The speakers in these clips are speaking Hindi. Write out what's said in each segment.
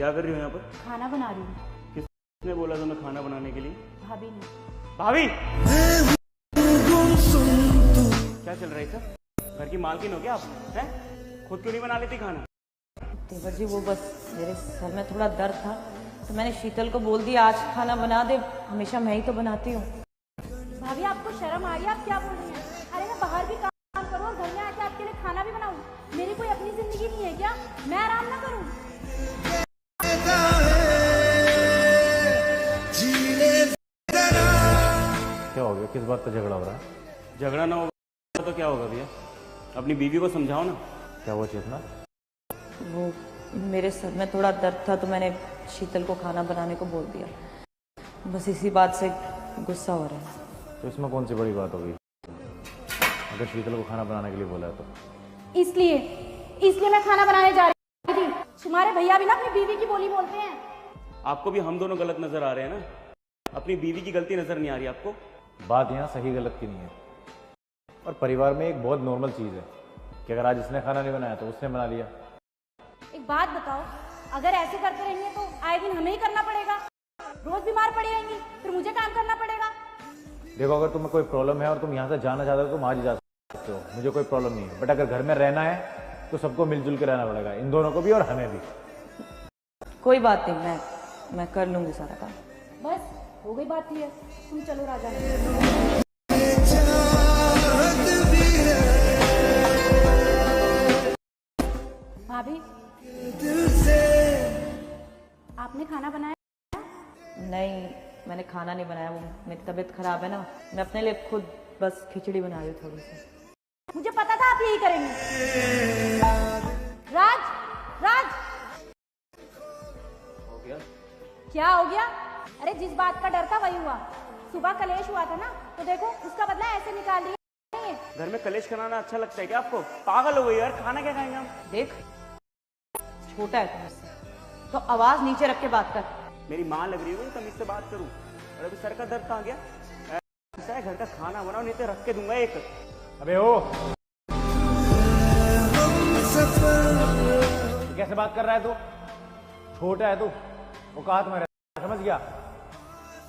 क्या कर रही हो यहाँ पर? खाना बना रही हूँ। किसने बोला तुम्हें खाना बनाने के लिए? भाभी ने। भाभी क्या चल रहा है सर? घर की मालकिन हो क्या आप? हैं? खुद क्यों नहीं बना लेती खाना? देवर जी वो बस मेरे सर में थोड़ा दर्द था तो मैंने शीतल को बोल दिया आज खाना बना दे, हमेशा मैं ही तो बनाती हूँ। भाभी आपको शर्म आ रही है? आप क्या बोल रही हैं? अरे मैं बाहर भी काम करूँ और घर में आके आपके लिए खाना भी बनाऊँ? मेरी कोई अपनी जिंदगी नहीं है क्या? मैं आराम ना करूँ? क्या हो गया? किस बात पे झगड़ा हो रहा है? झगड़ा ना होगा तो क्या होगा भैया? अपनी बीवी को समझाओ ना। क्या हुआ चेतना? वो मेरे सर में थोड़ा दर्द था तो मैंने शीतल को खाना बनाने को बोल दिया। बस इसी बात से गुस्सा हो रहा है। तो इसमें कौन सी बड़ी बात होगी? अगर शीतल को खाना बनाने के लिए बोला है तो इसलिए मैं खाना बनाने जा रही थी। तुम्हारे भैया भी ना अपनी बीवी की बोली बोलते हैं। आपको भी हम दोनों गलत नजर आ रहे हैं ना? अपनी बीवी की गलती नजर नहीं आ रही आपको? बात यहाँ सही गलत की नहीं है, और परिवार में एक बहुत नॉर्मल चीज़ है कि अगर आज इसने खाना नहीं बनाया तो उसने बना लिया। एक बात बताओ, अगर ऐसे करते रहेंगे तो आए दिन हमें ही करना पड़ेगा। रोज बीमार पड़ी रहेंगी फिर मुझे काम करना पड़ेगा। देखो, अगर तुम्हें कोई प्रॉब्लम है और तुम यहाँ से जाना चाहते हो तो तुम आज ही जा सकते हो, मुझे कोई प्रॉब्लम नहीं है। बट अगर घर में रहना है तो सबको मिलजुल के रहना पड़ेगा, इन दोनों को भी और हमें भी। कोई बात नहीं, मैं कर लूंगी सारा काम। बस हो गई बात ही है, तुम चलो राजा। भाभी आपने खाना बनाया? नहीं, मैंने खाना नहीं बनाया। वो मेरी तबीयत खराब है ना, मैं अपने लिए खुद बस खिचड़ी बना रही हूँ थोड़ी सी। मुझे पता था आप यही करेंगे। राज हो गया? क्या हो गया? अरे जिस बात का डर था वही हुआ। सुबह कलेश हुआ था ना, तो देखो उसका बदला ऐसे निकाल दिया। घर में कलेश कराना अच्छा लगता है क्या आपको? पागल हो गई यार, खाना क्या खाएंगे हम? देख, छोटा है तुम मुझसे, तो आवाज नीचे रख के बात कर। मेरी माँ लग रही है तो इससे बात करूं? और अभी सर का दर्द कहाँ गया? ऐसा है, घर का खाना बनाओ नहीं तो रख के दूंगा एक। अबे ओ, कैसे बात कर रहा है तू? छोटा है तू, औकात में रहता, समझ गया?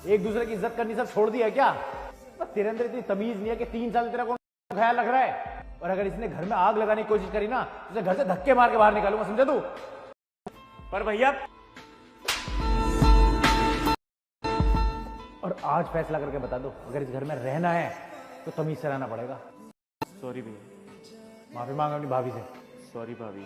एक दूसरे की इज्जत करनी सब छोड़ दिया है क्या? तेरे अंदर इतनी तमीज नहीं है कि 3 साल तेरा कौन ख्याल रख रहा है? और अगर इसने घर में आग लगाने की कोशिश करी ना तो घर से धक्के मार के बाहर निकालूंगा, समझा तू? पर भैया, और आज फैसला करके बता दो, अगर इस घर में रहना है तो तमीज से रहना पड़ेगा। सॉरी भैया। माफी मांग अपनी भाभी से। सॉरी भाभी।